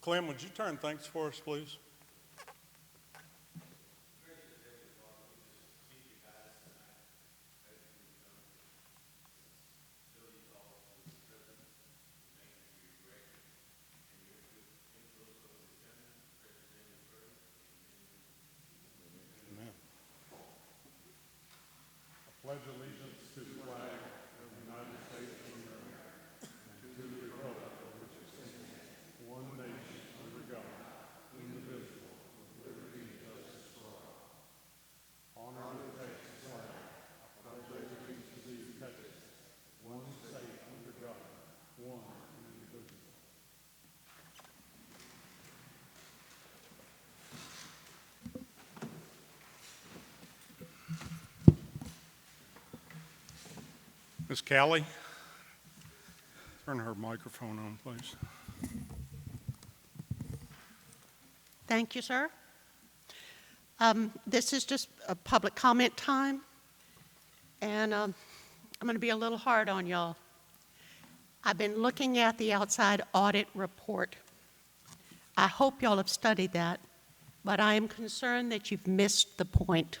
Clem, would you turn thanks for us, please? Amen. I pledge allegiance to the flag of the United States of America and to the republic for which it stands, one nation under God, indivisible, with liberty and justice for all. Honor to the Texas flag. I pledge allegiance to these Texas, one state under God, one and indivisible. Ms. Callie, turn her microphone on, please. Thank you, sir. This is just a public comment time, and I'm going to be a little hard on y'all. I've been looking at the outside audit report. I hope y'all have studied that, but I am concerned that you've missed the point.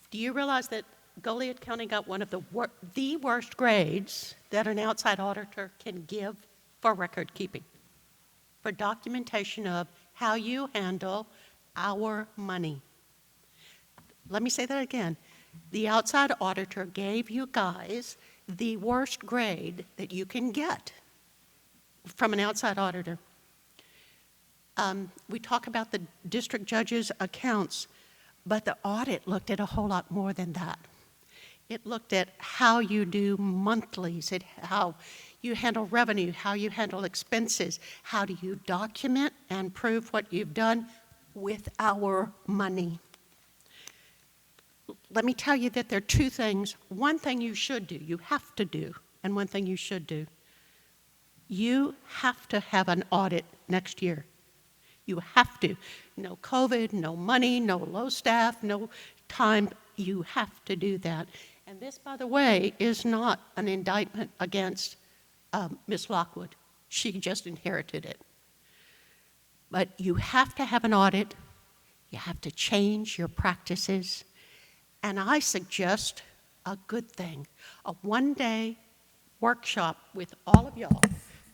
Do you realize that Goliad County got one of the worst grades that an outside auditor can give for record keeping, for documentation of how you handle our money? Let me say that again. The outside auditor gave you guys the worst grade that you can get from an outside auditor. We talk about the district judge's accounts, but the audit looked at a whole lot more than that. It looked at how you do monthlies, how you handle revenue, how you handle expenses, how do you document and prove what you've done with our money. Let me tell you that there are two things. One thing you should do, you have to do, and one thing you should do. You have to have an audit next year. You have to. No COVID, no money, no low staff, no time. You have to do that. And this, by the way, is not an indictment against Ms. Lockwood. She just inherited it. But you have to have an audit. You have to change your practices. And I suggest a good thing, a one-day workshop with all of y'all,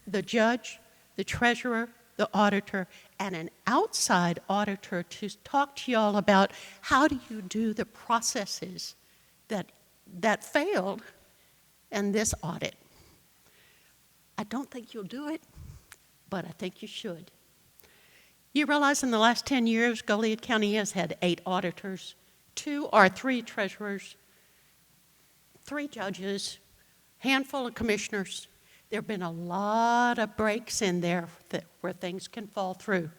the judge, the treasurer, the auditor, and an outside auditor to talk to y'all about how do you do the processes that failed in this audit. I don't think you'll do it, but I think you should. You realize in the last 10 years, Goliad County has had 8 auditors, 2 or 3 treasurers, 3 judges, handful of commissioners. There have been a lot of breaks in there where things can fall through.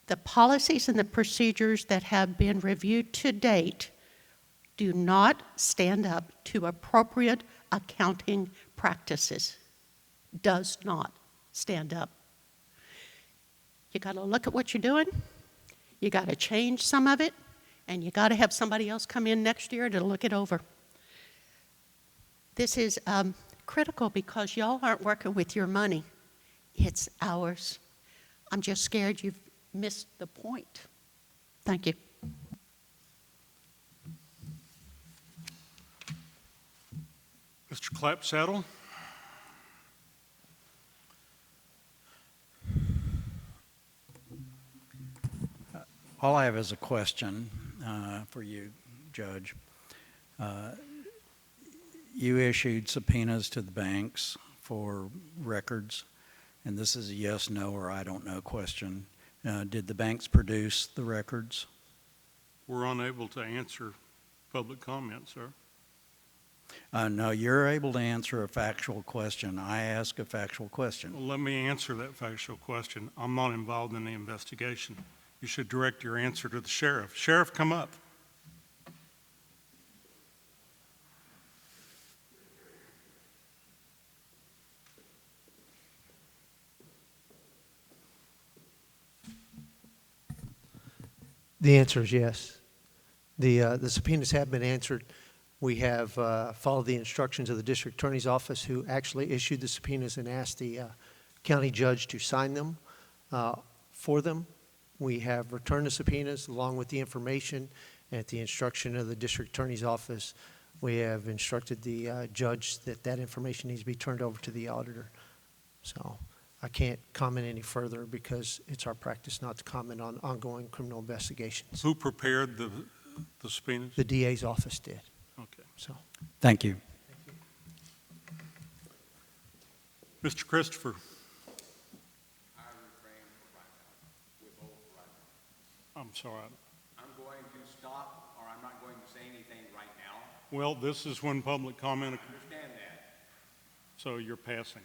The policies and the procedures that have been reviewed to date do not stand up to appropriate accounting practices. Does not stand up. You got to look at what you're doing. You got to change some of it, and you got to have somebody else come in next year to look it over. This is critical because y'all aren't working with your money. It's ours. I'm just scared you've missed the point. Thank you. Mr. Clapsaddle. All I have is a question for you, Judge. You issued subpoenas to the banks for records, and this is a yes, no, or I don't know question. Did the banks produce the records? We're unable to answer public comment, sir. No, you're able to answer a factual question. I ask a factual question. Well, let me answer that factual question. I'm not involved in the investigation. You should direct your answer to the sheriff. Sheriff, come up. The answer is yes. The subpoenas have been answered. We have followed the instructions of the district attorney's office, who actually issued the subpoenas and asked the county judge to sign them for them. We have returned the subpoenas along with the information. At the instruction of the district attorney's office, we have instructed the judge that that information needs to be turned over to the auditor. So I can't comment any further because it's our practice not to comment on ongoing criminal investigations. Who prepared the subpoenas? The DA's office did. Okay. So, Thank you. Mr. Christopher. I refrain from right now, withhold right now. I'm sorry. I'm going to stop, or I'm not going to say anything right now. Well, this is when public comment, I understand that. so you're passing.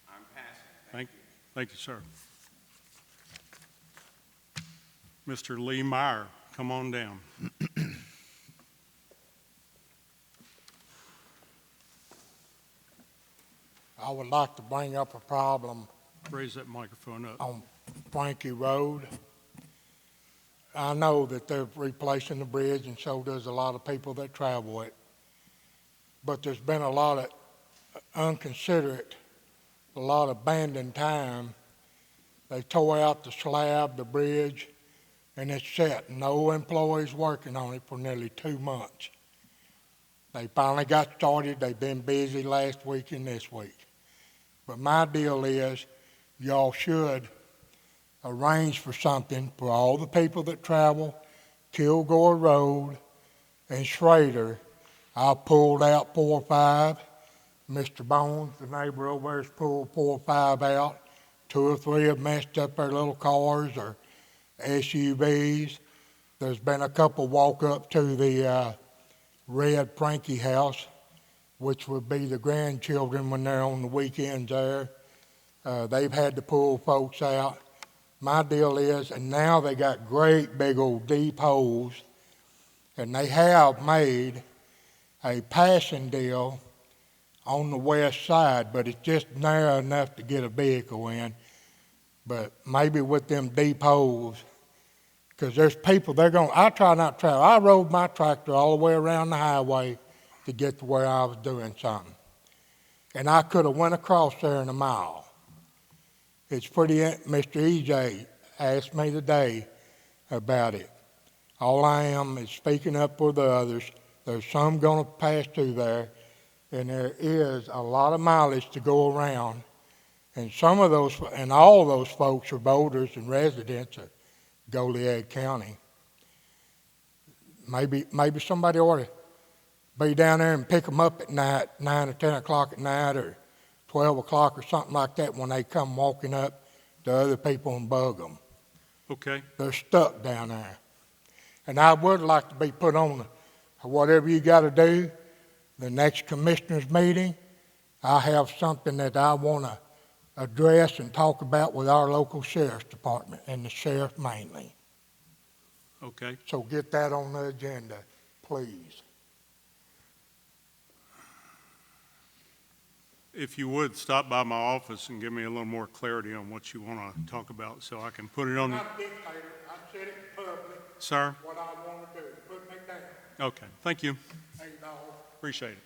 I'm passing. Thank you, sir. Mr. Lee Meyer, come on down. I would like to bring up a problem Raise that microphone up. on Frankie Road. I know that they're replacing the bridge, and so does a lot of people that travel it. But there's been a lot of unconsiderate, a lot of abandoned time. They tore out the slab, the bridge, and it's set. No employees working on it for nearly 2 months. They finally got started. They've been busy last week and this week. But my deal is, y'all should arrange for something for all the people that travel Kilgore Road and Schrader. I pulled out 4 or 5. Mr. Bones, the neighbor over there, has pulled 4 or 5 out. 2 or 3 have messed up their little cars or SUVs. There's been a couple walk up to the red Frankie house, which would be the grandchildren when they're on the weekends there. They've had to pull folks out. My deal is, and now they got great big old deep holes, and they have made a passing deal on the west side, but it's just narrow enough to get a vehicle in. But maybe with them deep holes, because there's people, I try not to travel. I rode my tractor all the way around the highway to get to where I was doing something. And I could have went across there in a mile. It's pretty, Mr. EJ asked me today about it. All I am is speaking up for the others. There's some going to pass through there, and there is a lot of mileage to go around. And some of those, and all those folks are voters and residents of Goliad County. Maybe somebody ought to be down there and pick them up at night, 9 or 10 o'clock at night, or 12 o'clock or something like that when they come walking up to other people and bug them. Okay. They're stuck down there. And I would like to be put on whatever you got to do. The next commissioners meeting, I have something that I want to address and talk about with our local sheriff's department and the sheriff mainly. Okay. So get that on the agenda, please. If you would, stop by my office and give me a little more clarity on what you want to talk about so I can put it on. I'm not a dictator. I said it in public. Sir? What I want to do. Put me down. Okay. Thank you. Hey, dog. Appreciate it.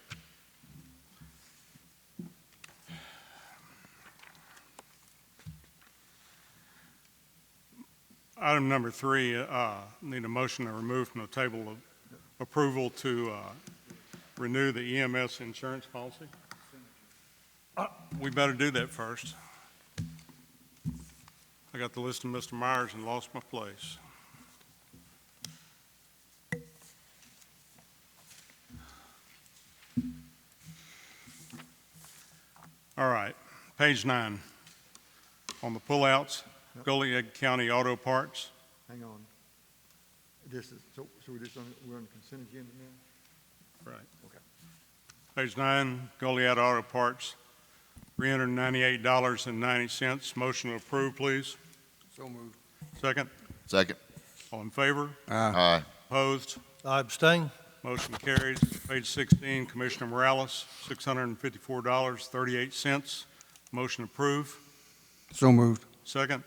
Item number 3, need a motion to remove from the table of approval to renew the EMS insurance policy. We better do that first. I got the list of Mr. Myers and lost my place. All right, page 9. On the pullouts, Goliad County Auto Parts. Hang on. This is, so we're just on, we're on the consent agenda now? Right. Okay. Page 9, Goliad Auto Parts, $398.90. Motion to approve, please. So moved. Second. Second. All in favor? Aye. Opposed? I abstain. Motion carries. Page 16, Commissioner Morales, $654.38. Motion approved. So moved. Second.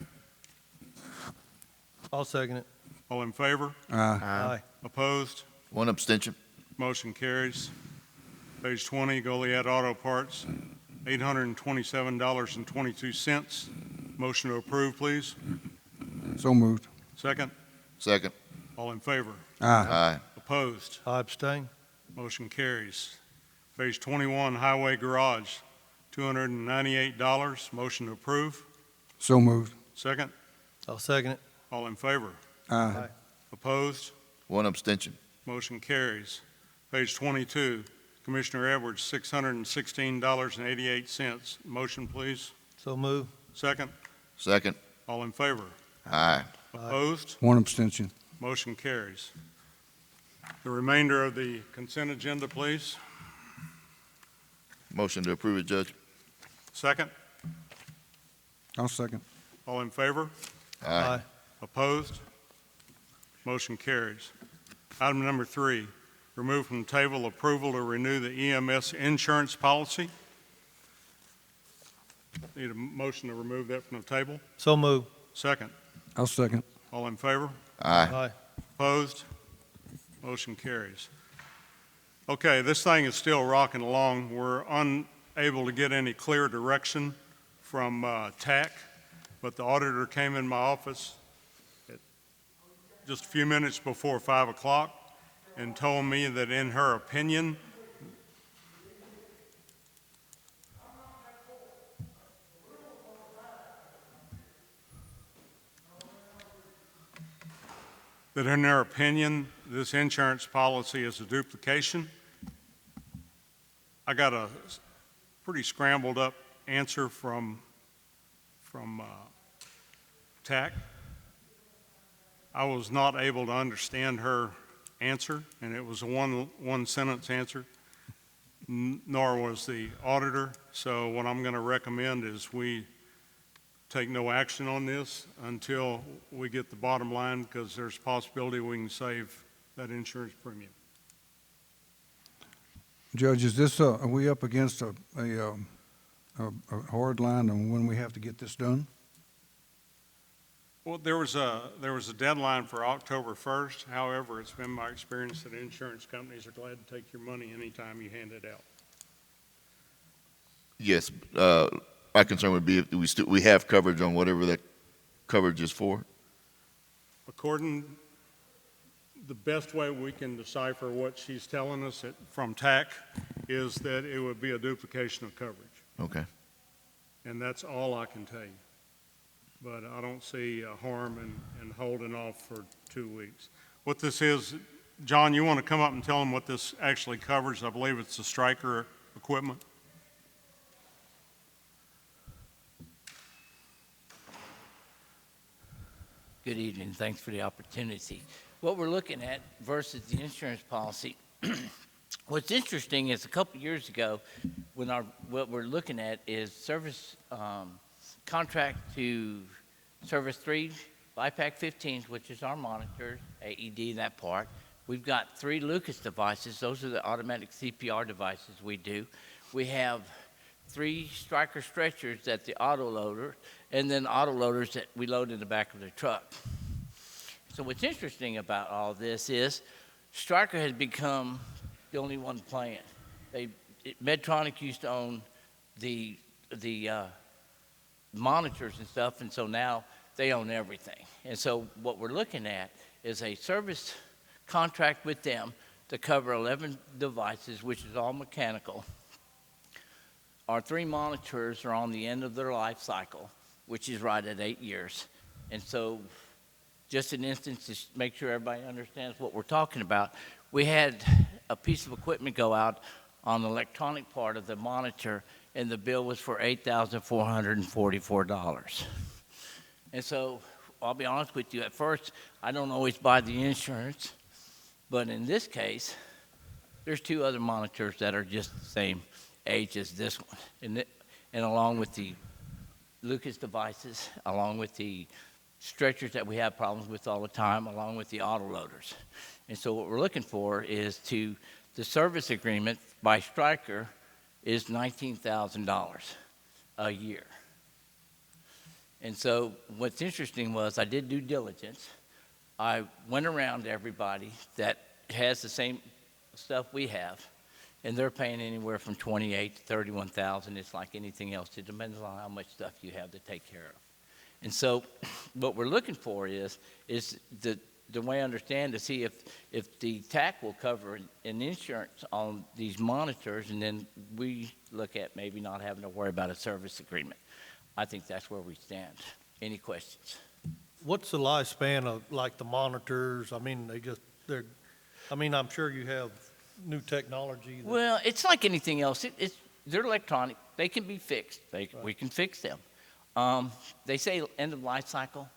I'll second it. All in favor? Aye. Opposed? One abstention. Motion carries. Page 20, Goliad Auto Parts, $827.22. Motion to approve, please. So moved. Second. Second. All in favor? Aye. Opposed? I abstain. Motion carries. Page 21, Highway Garage, $298. Motion to approve. So moved. Second. I'll second it. All in favor? Aye. Opposed? One abstention. Motion carries. Page 22, Commissioner Edwards, $616.88. Motion, please. So moved. Second. Second. All in favor? Aye. Opposed? One abstention. Motion carries. The remainder of the consent agenda, please. Motion to approve it, Judge. Second. I'll second. All in favor? Aye. Opposed? Motion carries. Item number 3, remove from the table approval to renew the EMS insurance policy. Need a motion to remove that from the table. So moved. Second. I'll second. All in favor? Aye. Opposed? Motion carries. Okay, this thing is still rocking along. We're unable to get any clear direction from TAC, but the auditor came in my office just a few minutes before 5 o'clock and told me that in her opinion, this insurance policy is a duplication. I got a pretty scrambled up answer from TAC. I was not able to understand her answer, and it was a one sentence answer, nor was the auditor. So what I'm going to recommend is we take no action on this until we get the bottom line, because there's a possibility we can save that insurance premium. Judge, is this, are we up against a hard line on when we have to get this done? Well, there was a deadline for October 1st. However, it's been my experience that insurance companies are glad to take your money anytime you hand it out. Yes. My concern would be if we have coverage on whatever that coverage is for. The best way we can decipher what she's telling us from TAC is that it would be a duplication of coverage. Okay. And that's all I can tell you. But I don't see harm in holding off for 2 weeks. What this is, John, you want to come up and tell them what this actually covers? I believe it's the Stryker equipment. Good evening. Thanks for the opportunity. What we're looking at versus the insurance policy, what's interesting is a couple years ago, what we're looking at is service contract to service 3 LIPAC 15s, which is our monitors, AED, that part. We've got 3 Lucas devices. Those are the automatic CPR devices we do. We have 3 Stryker stretchers at the autoloader, and then autoloaders that we load in the back of the truck. So what's interesting about all this is Stryker has become the only one playing. Medtronic used to own the monitors and stuff, and so now they own everything. And so what we're looking at is a service contract with them to cover 11 devices, which is all mechanical. Our 3 monitors are on the end of their life cycle, which is right at 8 years. And so just an instance to make sure everybody understands what we're talking about, we had a piece of equipment go out on the electronic part of the monitor, and the bill was for $8,444. And so I'll be honest with you, at first, I don't always buy the insurance, but in this case, there's 2 other monitors that are just the same age as this one. And along with the Lucas devices, along with the stretchers that we have problems with all the time, along with the autoloaders. And so what we're looking for is the service agreement by Stryker is $19,000 a year. And so what's interesting was I did due diligence. I went around to everybody that has the same stuff we have, and they're paying anywhere from 28 to 31,000. It's like anything else. It depends on how much stuff you have to take care of. And so what we're looking for is the way I understand to see if the TAC will cover an insurance on these monitors, and then we look at maybe not having to worry about a service agreement. I think that's where we stand. Any questions? What's the lifespan of, like, the monitors? I mean, I'm sure you have new technology. Well, it's like anything else. They're electronic. They can be fixed. We can fix them. They say end of life cycle.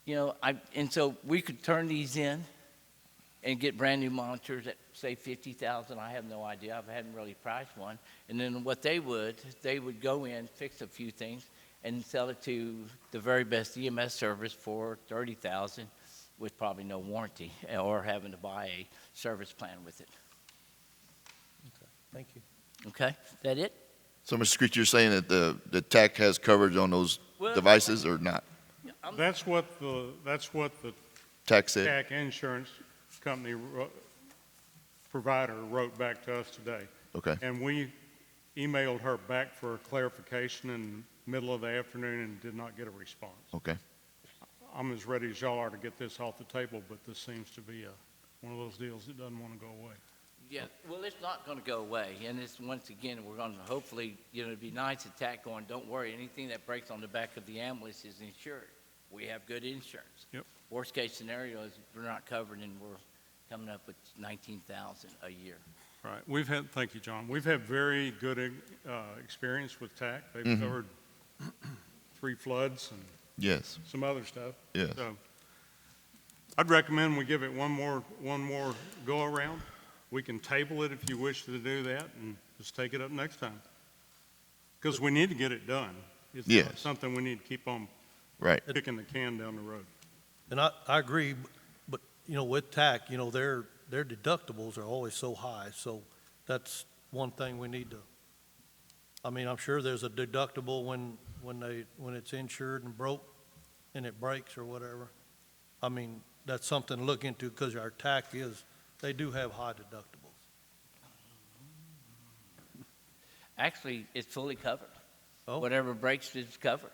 And so we could turn these in and get brand new monitors at, say, 50,000. I have no idea. I hadn't really priced one. And then what they would go in, fix a few things, and sell it to the very best EMS service for 30,000 with probably no warranty or having to buy a service plan with it. Okay, thank you. Okay, is that it? So, Mr. Screech, you're saying that the TAC has coverage on those devices or not? That's what the TAC said? TAC insurance company provider wrote back to us today. Okay. And we emailed her back for clarification in the middle of the afternoon and did not get a response. Okay. I'm as ready as y'all are to get this off the table, but this seems to be one of those deals that doesn't want to go away. Yeah, well, it's not going to go away, and it's, once again, we're going to hopefully, it'd be nice to tack going, don't worry, anything that breaks on the back of the ambulance is insured. We have good insurance. Yep. Worst case scenario is we're not covered, and we're coming up with 19,000 a year. Right. Thank you, John. We've had very good experience with TAC. They've covered 3 floods and Yes. some other stuff. Yes. So I'd recommend we give it one more go around. We can table it if you wish to do that and just take it up next time. Because we need to get it done. It's not something we need to keep on kicking the can down the road. And I agree, but, with TAC, their deductibles are always so high, so that's one thing we need to, I'm sure there's a deductible when it's insured and broke and it breaks or whatever. That's something to look into, because our TAC they do have high deductibles. Actually, it's fully covered. Oh. Whatever breaks is covered.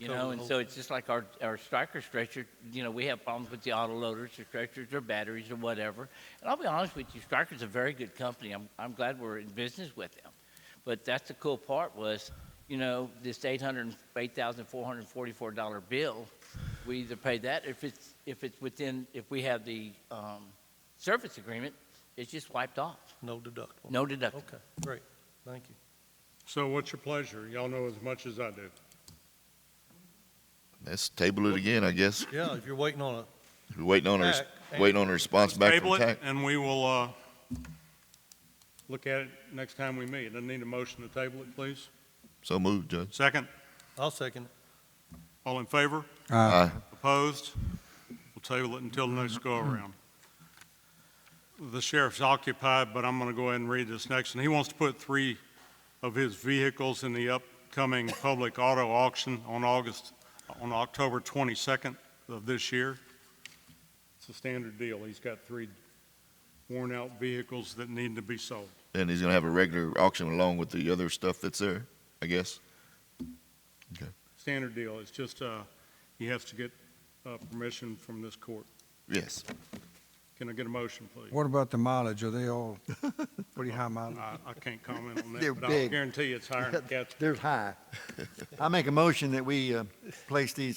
And so it's just like our striker stretcher. We have problems with the autoloaders, or stretchers, or batteries, or whatever. And I'll be honest with you, Striker's a very good company. I'm glad we're in business with them. But that's the cool part was, this $8,444 bill, we either pay that, if we have the service agreement, it's just wiped off. No deductible. No deductible. Okay, great, thank you. So what's your pleasure? Y'all know as much as I do. Let's table it again, I guess. Yeah, if you're waiting on We're waiting on a response back Table from it, TAC. and we will look at it next time we meet. I need a motion to table it, please. So moved, Judge. Second. I'll second it. All in favor? Aye. Opposed? We'll table it until the next go-around. The sheriff's occupied, but I'm going to go ahead and read this next one. He wants to put 3 of his vehicles in the upcoming public auto auction on October 22nd of this year. It's a standard deal. He's got 3 worn-out vehicles that need to be sold. And he's going to have a regular auction along with the other stuff that's there, I guess? Okay. Standard deal. It's just he has to get permission from this court. Yes. Can I get a motion, please? What about the mileage? Are they all pretty high mileage? I can't comment on that, They're but I'll big. guarantee you it's higher than cats. They're high. I make a motion that we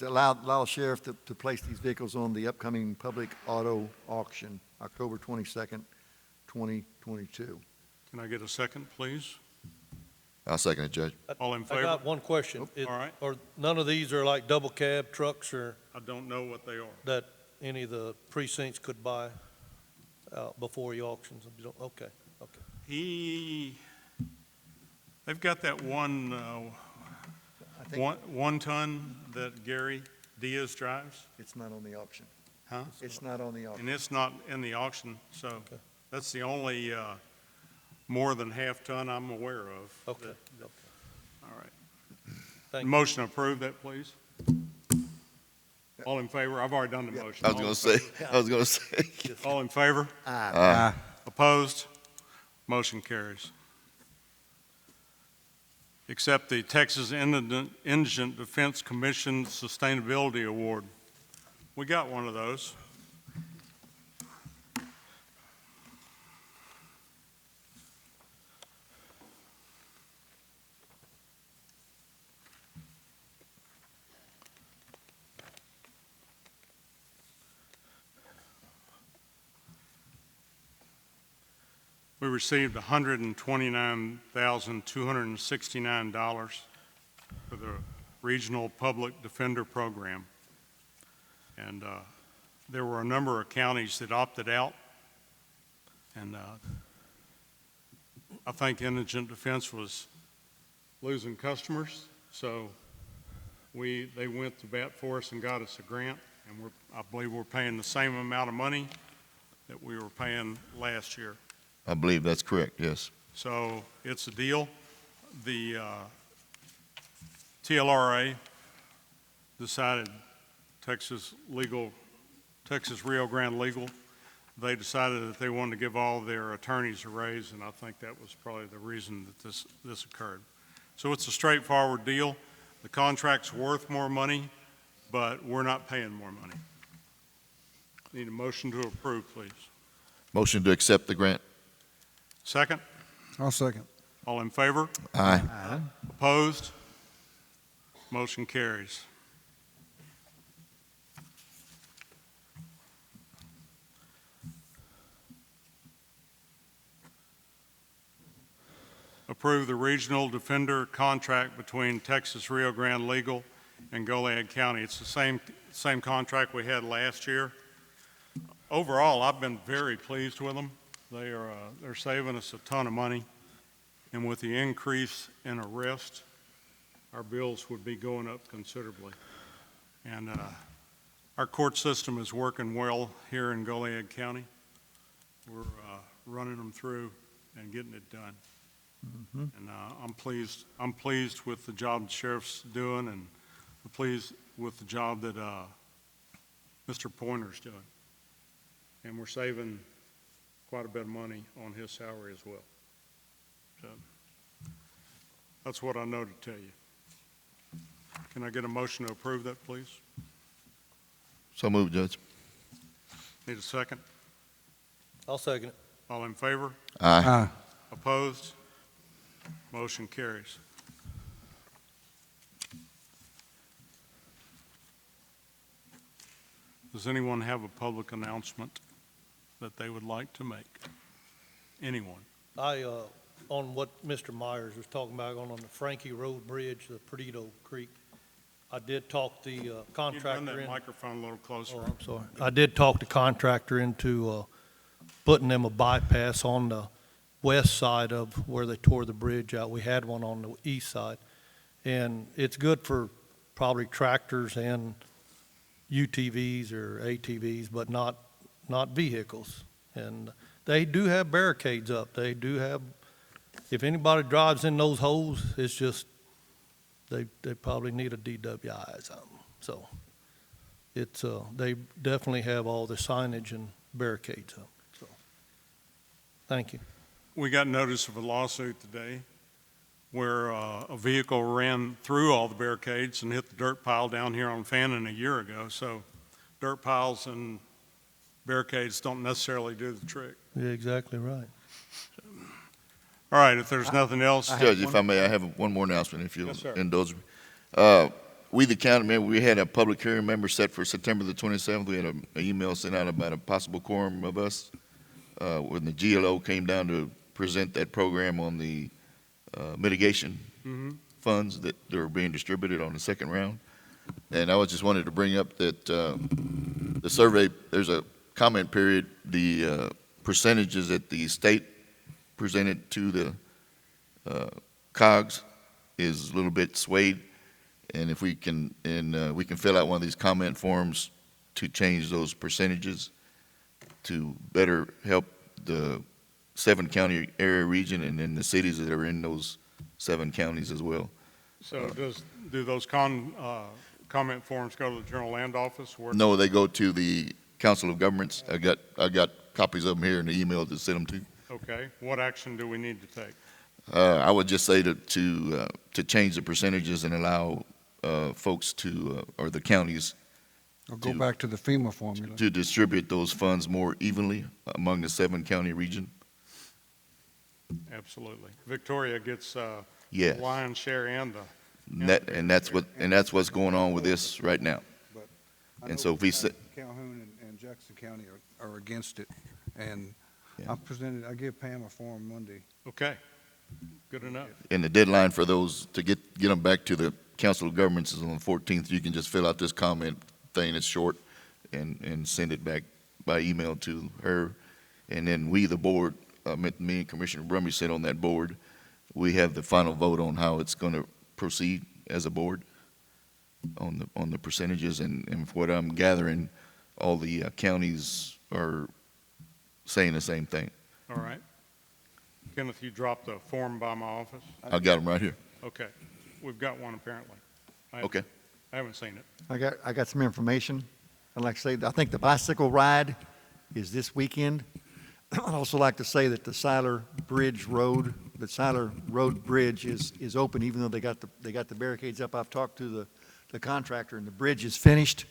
allow sheriff to place these vehicles on the upcoming public auto auction, October 22nd, 2022. Can I get a second, please? I'll second it, Judge. All in I favor? got one question. All right. Or none of these are like double cab trucks or I don't know what they are. that any of the precincts could buy before the auctions? Okay. They've got that one, I think one ton that Gary Diaz drives, it's not on the auction. huh? It's not on the auction. And it's not in the auction, so that's the only more than half ton I'm aware of. Okay. All right. Thank you. Motion to approve that, please. All in favor? I've already done the motion. I was going to say. All in favor? Aye. Opposed? Motion carries. accept the Texas Indigent Defense Commission Sustainability Award. We got one of those. We received $129,269 for the Regional Public Defender Program. And there were a number of counties that opted out. And I think Indigent Defense was losing customers. So they went to bat for us and got us a grant. And I believe we're paying the same amount of money that we were paying last year. I believe that's correct, yes. So it's a deal. The TLRA decided, Texas Rio Grande Legal, they decided that they wanted to give all their attorneys a raise, and I think that was probably the reason that this occurred. So it's a straightforward deal. The contract's worth more money, but we're not paying more money. Need a motion to approve, please. Motion to accept the grant. Second? I'll second. All in favor? Aye. Opposed? Motion carries. Approve the Regional Defender contract between Texas Rio Grande Legal and Goliad County. It's the same contract we had last year. Overall, I've been very pleased with them. They're saving us a ton of money, and with the increase in arrest, our bills would be going up considerably. And our court system is working well here in Goliad County. We're running them through and getting it done. And I'm pleased with the job the sheriff's doing, and I'm pleased with the job that Mr. Pointer's doing. And we're saving quite a bit of money on his salary as well. So that's what I know to tell you. Can I get a motion to approve that, please? So moved, Judge. Need a second? I'll second it. All in favor? Aye. Opposed? Motion carries. Does anyone have a public announcement that they would like to make? Anyone? On what Mr. Myers was talking about on the Frankie Road Bridge, the Perdido Creek, I did talk the Can you contractor bring that in. microphone a little closer? Oh, I'm sorry. I did talk the contractor into putting them a bypass on the west side of where they tore the bridge out. We had one on the east side. And it's good for probably tractors and UTVs or ATVs, but not vehicles. And they do have barricades up. They do have, if anybody drives in those holes, it's just, they probably need a DWI or something. So it's, they definitely have all the signage and barricades up. So, thank you. We got notice of a lawsuit today where a vehicle ran through all the barricades and hit the dirt pile down here on Fannin a year ago. So dirt piles and barricades don't necessarily do the trick. Yeah, exactly right. All right, if there's nothing else. Judge, if I may, I have one more announcement, if you'll Yes, sir. indulge me. We, the county, we had a public hearing member set for September the 27th. We had an email sent out about a possible quorum of us when the GLO came down to present that program on the mitigation funds that were being distributed on the second round. And I just wanted to bring up that the survey, there's a comment period, the percentages that the state presented to the COGS is a little bit swayed. And if we can, we can fill out one of these comment forms to change those percentages to better help the 7-county area region and then the cities that are in those 7 counties as well. So do those comment forms go to the General Land Office? No, they go to the Council of Governments. I got copies of them here in the email to send them to. Okay. What action do we need to take? I would just say to change the percentages and allow folks to, or the counties Or go back to the FEMA formula. to distribute those funds more evenly among the 7-county region. Absolutely. Victoria gets Yes. the lion's share and the. And that's what's going on with this right now. But I And know so if we say, Calhoun and Jackson County are against it, and Yeah. I give Pam a form Monday. Okay, good enough. and the deadline for those to get them back to the Council of Governments is on the 14th. You can just fill out this comment thing, it's short, and send it back by email to her. And then we, the board, me and Commissioner Brumby sit on that board. We have the final vote on how it's going to proceed as a board on the percentages. And from what I'm gathering, all the counties are saying the same thing. All right. Kenneth, you dropped the form by my office? I got them right here. Okay, we've got one apparently. Okay. I haven't seen it. I got some information. I'd like to say, I think the bicycle ride is this weekend. I'd also like to say that the Siler Road Bridge is open, even though they got the barricades up. I've talked to the contractor, and the bridge is finished.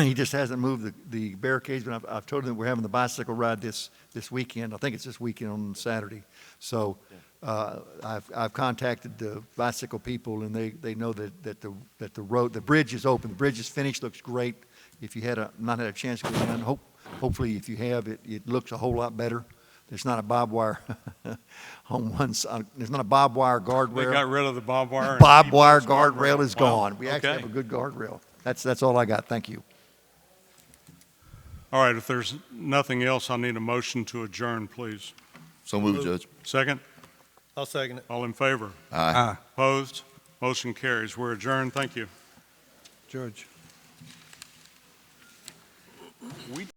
He just hasn't moved the barricades, but I've told him that we're having the bicycle ride this weekend. I think it's this weekend on Saturday. So I've contacted the bicycle people, and they know that the bridge is open. The bridge is finished, looks great. If you not had a chance to go down, hopefully if you have, it looks a whole lot better. There's not a barbed wire on one side. There's not a barbed wire guardrail. They got rid of the barbed wire? and Barbed keep wire those guardrail is Wow. gone. We actually Okay. have a good guardrail. That's all I got. Thank you. All right, if there's nothing else, I need a motion to adjourn, please. So move, Judge. Second? I'll second it. All in favor? Aye. Opposed? Motion carries. We're adjourned. Thank you. Judge.